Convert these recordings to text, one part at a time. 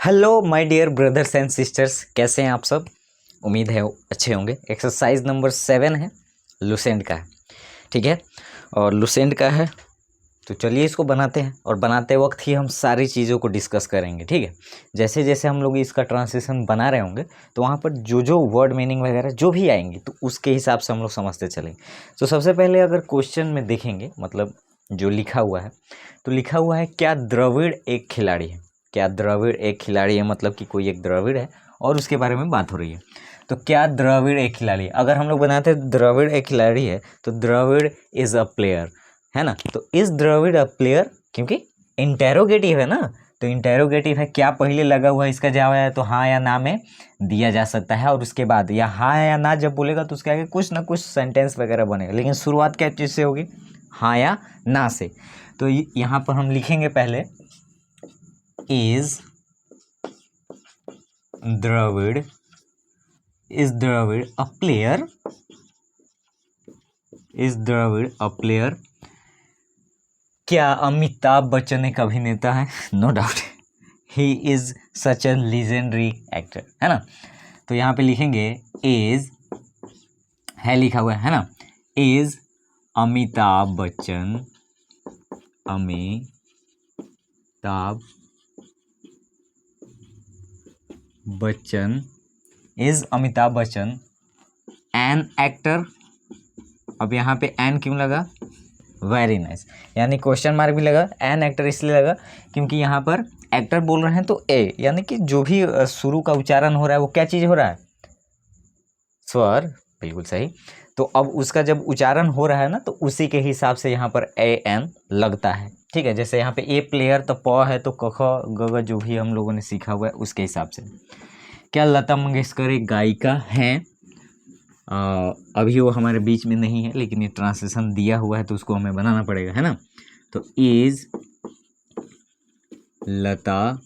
Hello my dear brothers and sisters, कैसे हैं आप सब। उम्मीद है अच्छे होंगे। एक्सरसाइज नंबर 7 है, लुसेंट का है, ठीक है। और लुसेंट का है तो चलिए इसको बनाते हैं, और बनाते वक्त ही हम सारी चीज़ों को डिस्कस करेंगे, ठीक है। जैसे जैसे हम लोग इसका ट्रांसलेशन बना रहे होंगे तो वहाँ पर जो जो वर्ड मीनिंग वगैरह जो भी आएंगे तो उसके हिसाब से हम लोग समझते चलेंगे। तो सबसे पहले अगर क्वेश्चन में देखेंगे, मतलब जो लिखा हुआ है, तो लिखा हुआ है क्या द्रविड़ एक खिलाड़ी है। क्या द्रविड़ एक खिलाड़ी है, मतलब कि कोई एक द्रविड़ है और उसके बारे में बात हो रही है। तो क्या द्रविड़ एक खिलाड़ी है, अगर हम लोग बनाते हैं द्रविड़ एक खिलाड़ी है तो द्रविड़ इज़ अ प्लेयर, है ना। तो इस द्रविड़ अ प्लेयर, क्योंकि इंटेरोगेटिव है ना, तो इंटेरोगेटिव है, क्या पहले लगा हुआ है, इसका जवाब है तो हाँ या ना में दिया जा सकता है। और उसके बाद या हाँ या ना जब बोलेगा तो उसके आगे कुछ ना कुछ सेंटेंस वगैरह बनेगा, लेकिन शुरुआत क्या चीज़ से होगी, हाँ या ना से। तो यहाँ पर हम लिखेंगे पहले is Dravid a player, is Dravid a player. क्या अमिताभ बच्चन एक अभिनेता है, no doubt, he is such a legendary actor, है ना। तो यहाँ पे लिखेंगे इज, है लिखा हुआ है ना, is Amitabh Bachchan, Amitabh Bachchan, is Amitabh Bachchan an actor. अब यहाँ पे एन क्यों लगा, वेरी नाइस, यानी क्वेश्चन मार्क भी लगा। एन एक्टर इसलिए लगा क्योंकि यहाँ पर एक्टर बोल रहे हैं तो ए, यानी कि जो भी शुरू का उच्चारण हो रहा है वो क्या चीज़ हो रहा है, स्वर, बिल्कुल सही। तो अब उसका जब उच्चारण हो रहा है ना तो उसी के हिसाब से यहाँ पर ए एन लगता है, ठीक है। जैसे यहाँ पे ए प्लेयर तो प है, तो क ख ग ग जो भी हम लोगों ने सीखा हुआ है उसके हिसाब से। क्या लता मंगेशकर एक गायिका हैं, अभी वो हमारे बीच में नहीं है, लेकिन ये ट्रांसलेशन दिया हुआ है तो उसको हमें बनाना पड़ेगा, है ना। तो इज लता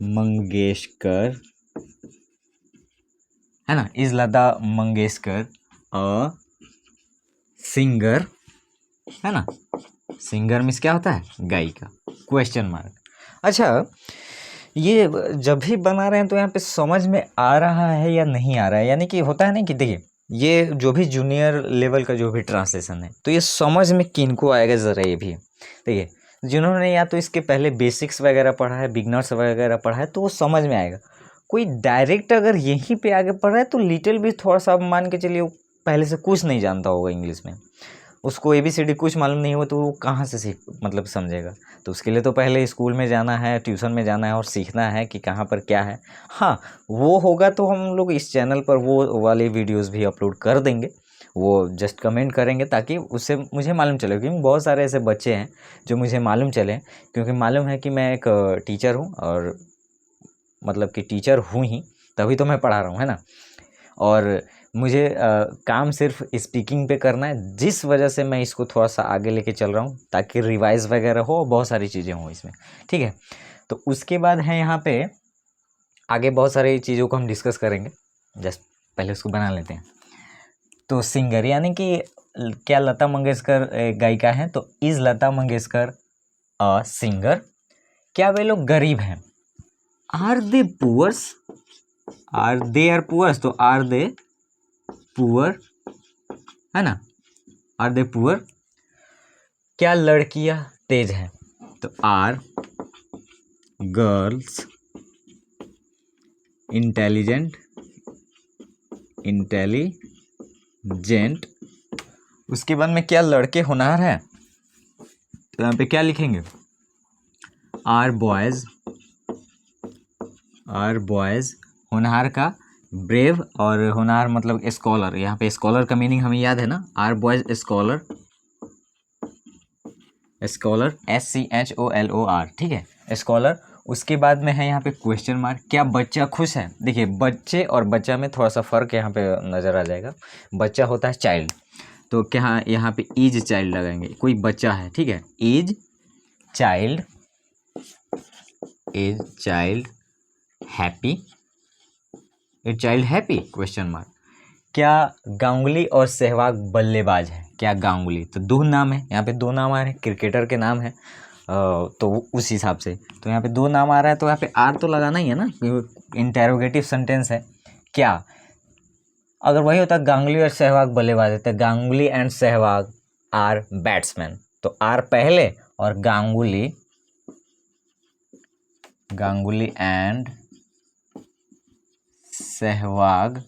मंगेशकर, है ना, is Lata Mangeshkar a singer, है ना। सिंगर मीन्स क्या होता है, गायिका, क्वेश्चन मार्क। अच्छा, ये जब भी बना रहे हैं तो यहाँ पे समझ में आ रहा है या नहीं आ रहा है, यानी कि होता है ना कि देखिए ये जो भी जूनियर लेवल का जो भी ट्रांसलेशन है तो ये समझ में किनको आएगा, ज़रा ये भी देखिए, जिन्होंने या तो इसके पहले बेसिक्स वगैरह पढ़ा है, बिगनर्स वगैरह पढ़ा है, तो वो समझ में आएगा। कोई डायरेक्ट अगर यहीं पे आगे पढ़ रहा है तो लिटिल भी थोड़ा सा मान के चलिए पहले से कुछ नहीं जानता होगा इंग्लिश में, उसको ABCD कुछ मालूम नहीं हो तो वो कहाँ से सीख, मतलब समझेगा। तो उसके लिए तो पहले स्कूल में जाना है, ट्यूशन में जाना है और सीखना है कि कहाँ पर क्या है। हाँ, वो होगा तो हम लोग इस चैनल पर वो वाले वीडियोस भी अपलोड कर देंगे, वो जस्ट कमेंट करेंगे ताकि उससे मुझे मालूम चले, क्योंकि बहुत सारे ऐसे बच्चे हैं जो मुझे मालूम चले, क्योंकि मालूम है कि मैं एक टीचर हूँ, और मतलब कि टीचर हूँ ही तभी तो मैं पढ़ा रहा हूँ, है ना। और मुझे काम सिर्फ स्पीकिंग पे करना है, जिस वजह से मैं इसको थोड़ा सा आगे लेके चल रहा हूँ ताकि रिवाइज वगैरह हो, बहुत सारी चीज़ें हों इसमें, ठीक है। तो उसके बाद है यहाँ पे आगे बहुत सारी चीज़ों को हम डिस्कस करेंगे, जस्ट पहले उसको बना लेते हैं। तो सिंगर, यानी कि क्या लता मंगेशकर गायिका हैं, तो is Lata Mangeshkar a singer. क्या वे लोग गरीब हैं, are they poors, are they are poors, तो आर दे पुअर, है ना, आर दे पुअर। क्या लड़कियां तेज हैं, तो आर गर्ल्स इंटेलिजेंट, इंटेलिजेंट। उसके बाद में क्या लड़के होनहार हैं, तो यहाँ पे क्या लिखेंगे, आर बॉयज, आर बॉयज होनहार का ब्रेव, और होनहार मतलब स्कॉलर, यहाँ पे स्कॉलर का मीनिंग हमें याद है ना, are boys scholar, scholar SCHOLOR, ठीक है, स्कॉलर। उसके बाद में है यहाँ पे क्वेश्चन मार्क, क्या बच्चा खुश है। देखिए बच्चे और बच्चा में थोड़ा सा फ़र्क यहाँ पे नज़र आ जाएगा। बच्चा होता है चाइल्ड, तो क्या यहाँ पे इज चाइल्ड लगाएंगे, कोई बच्चा है, ठीक है, is child, is child happy, is child happy, question mark. क्या गांगुली और सहवाग बल्लेबाज है, क्या गांगुली, तो दो नाम है यहाँ पे, दो नाम आ रहे हैं, क्रिकेटर के नाम है, तो उस हिसाब से तो यहाँ पे 2 नाम आ रहा है तो यहाँ पे आर तो लगाना ही है ना, इंटेरोगेटिव सेंटेंस है। क्या, अगर वही होता गांगुली और सहवाग बल्लेबाज है तो Ganguly and Sehwag are batsman, तो आर पहले और Ganguly and Sehwag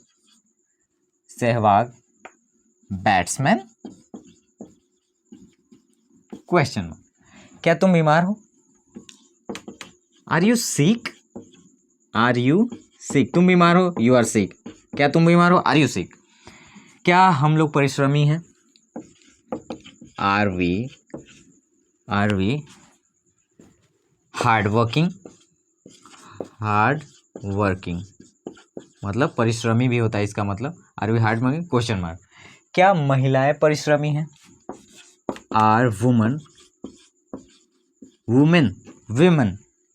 batsman. Question mark, क्या तुम बीमार हो? Are you sick? तुम बीमार हो, यू आर सिक। क्या तुम बीमार हो? Are you sick. क्या हम लोग परिश्रमी हैं? आर वी हार्ड वर्किंग, मतलब परिश्रमी भी होता है इसका मतलब, are we hard working. Question mark, क्या महिलाएं परिश्रमी हैं? आर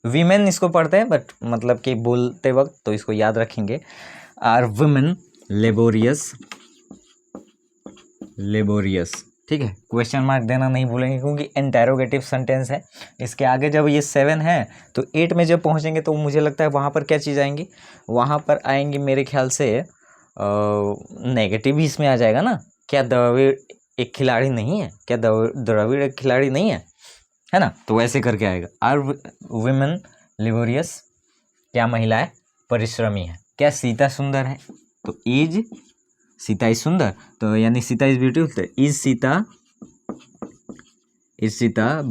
वीमेन इसको पढ़ते हैं बट मतलब कि बोलते वक्त तो इसको याद रखेंगे। आर वुमेन लेबोरियस, ठीक है। क्वेश्चन मार्क देना नहीं भूलेंगे क्योंकि इंटेरोगेटिव सेंटेंस है। इसके आगे जब ये 7 है तो 8 में जब पहुंचेंगे तो मुझे लगता है वहाँ पर क्या चीज़ आएंगी, वहाँ पर आएंगी मेरे ख्याल से नेगेटिव ही इसमें आ जाएगा ना। क्या द्रविड़ एक खिलाड़ी नहीं है? क्या द्रविड़ एक खिलाड़ी नहीं है ना? तो वैसे करके आएगा। आर वुमेन लेबोरियस, क्या महिलाएं परिश्रमी है? क्या सीता सुंदर है? तो इज सीता इज सुंदर, तो यानी सीता इज ब्यूटीफुल, तो इज सीता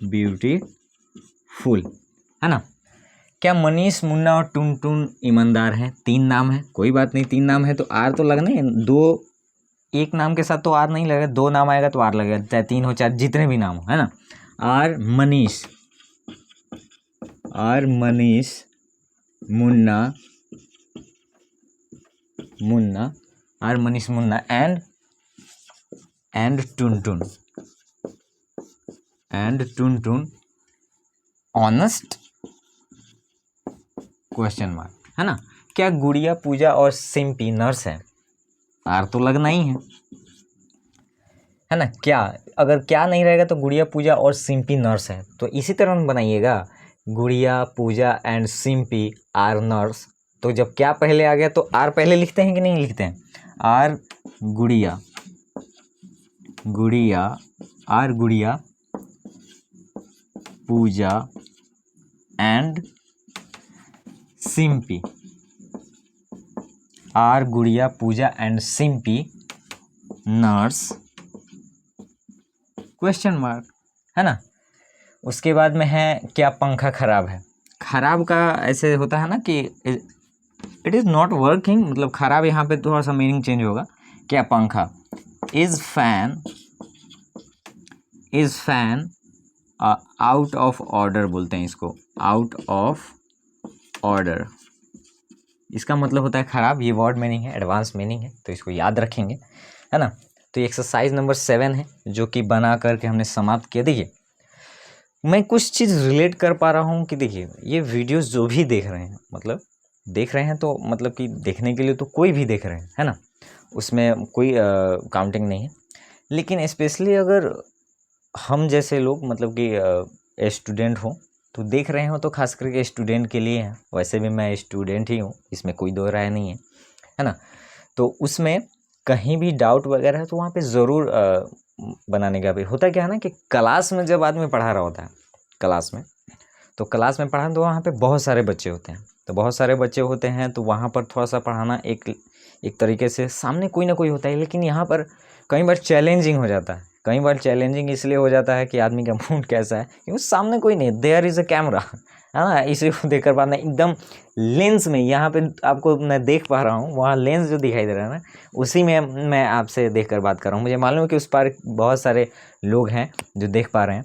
ब्यूटीफुल, है ना। क्या मनीष, मुन्ना और टुनटुन ईमानदार हैं? 3 नाम है, कोई बात नहीं, 3 नाम है तो आर तो लगना है। 2 एक नाम के साथ तो आर नहीं लगेगा, 2 नाम आएगा तो आर लगेगा, चाहे 3 हो चाहे जितने भी नाम हो, है ना। Are Manish, Munna and Tuntun honest? Question mark, है ना। क्या गुड़िया, पूजा और सिंपी नर्स है? आर तो लगना ही है ना। क्या, अगर क्या नहीं रहेगा तो गुड़िया, पूजा और सिंपी नर्स है, तो इसी तरह बनाइएगा, गुड़िया, Pooja and Simpy are nurse. तो जब क्या पहले आ गया तो आर पहले लिखते हैं कि नहीं लिखते हैं? Are Gudiya, Pooja and Simpy, are Gudiya, Pooja and Simpy nurse? Question mark, है ना। उसके बाद में है क्या पंखा खराब है? खराब का ऐसे होता है ना कि इट इज़ नॉट वर्किंग, मतलब खराब यहाँ पे थोड़ा सा मीनिंग चेंज होगा। क्या पंखा, is fan out of order बोलते हैं इसको, आउट ऑफ ऑर्डर, इसका मतलब होता है खराब। ये वर्ड मीनिंग है, एडवांस मीनिंग है, तो इसको याद रखेंगे, है ना। तो एक्सरसाइज नंबर 7 है जो कि बना करके हमने समाप्त किया। देखिए मैं कुछ चीज़ रिलेट कर पा रहा हूँ कि देखिए ये वीडियोस जो भी देख रहे हैं, मतलब देख रहे हैं तो मतलब कि देखने के लिए तो कोई भी देख रहे हैं, है ना, उसमें कोई काउंटिंग नहीं है। लेकिन स्पेशली अगर हम जैसे लोग मतलब कि स्टूडेंट हो तो देख रहे हो तो खास करके स्टूडेंट के लिए है। वैसे भी मैं स्टूडेंट ही हूँ, इसमें कोई दो राय नहीं है ना। तो उसमें कहीं भी डाउट वगैरह है तो वहाँ पे ज़रूर बनाने का भी होता क्या है ना कि क्लास में जब आदमी पढ़ा रहा होता है, क्लास में पढ़ा तो वहाँ पे बहुत सारे बच्चे होते हैं, तो बहुत सारे बच्चे होते हैं तो वहाँ पर थोड़ा सा पढ़ाना एक तरीके से सामने कोई ना कोई होता है। लेकिन यहाँ पर कई बार चैलेंजिंग हो जाता है, कई बार चैलेंजिंग इसलिए हो जाता है कि आदमी का मूड कैसा है, क्योंकि सामने कोई नहीं, देयर इज़ अ कैमरा, है ना, इसी को देख कर पाना एकदम लेंस में। यहाँ पे आपको मैं देख पा रहा हूँ, वहाँ लेंस जो दिखाई दे रहा है ना, उसी में मैं आपसे देख कर बात कर रहा हूँ। मुझे मालूम है कि उस पार बहुत सारे लोग हैं जो देख पा रहे हैं,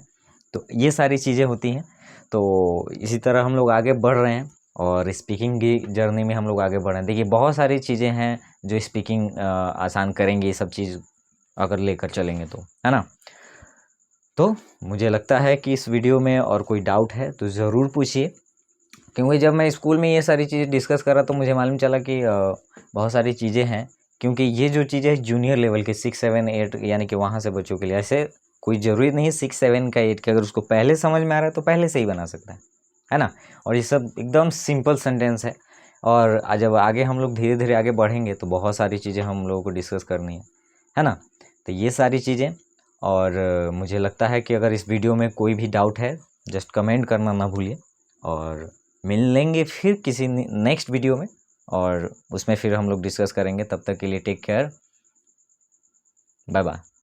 तो ये सारी चीज़ें होती हैं। तो इसी तरह हम लोग आगे बढ़ रहे हैं और स्पीकिंग की जर्नी में हम लोग आगे बढ़ रहे हैं। देखिए बहुत सारी चीज़ें हैं जो स्पीकिंग आसान करेंगे, ये सब चीज़ अगर लेकर चलेंगे तो, है ना। तो मुझे लगता है कि इस वीडियो में और कोई डाउट है तो ज़रूर पूछिए, क्योंकि जब मैं स्कूल में ये सारी चीज़ें डिस्कस कर रहा तो मुझे मालूम चला कि बहुत सारी चीज़ें हैं, क्योंकि ये जो चीज़ें जूनियर लेवल के 6, 7, 8 यानी कि वहाँ से बच्चों के लिए, ऐसे कोई ज़रूरी नहीं 6, 7 का 8 का, अगर उसको पहले समझ में आ रहा है तो पहले से ही बना सकता है ना। और ये सब एकदम सिंपल सेंटेंस है। और जब आगे हम लोग धीरे धीरे आगे बढ़ेंगे तो बहुत सारी चीज़ें हम लोगों को डिस्कस करनी है ना। तो ये सारी चीज़ें, और मुझे लगता है कि अगर इस वीडियो में कोई भी डाउट है जस्ट कमेंट करना ना भूलिए, और मिल लेंगे फिर किसी नेक्स्ट वीडियो में, और उसमें फिर हम लोग डिस्कस करेंगे। तब तक के लिए टेक केयर, बाय बाय।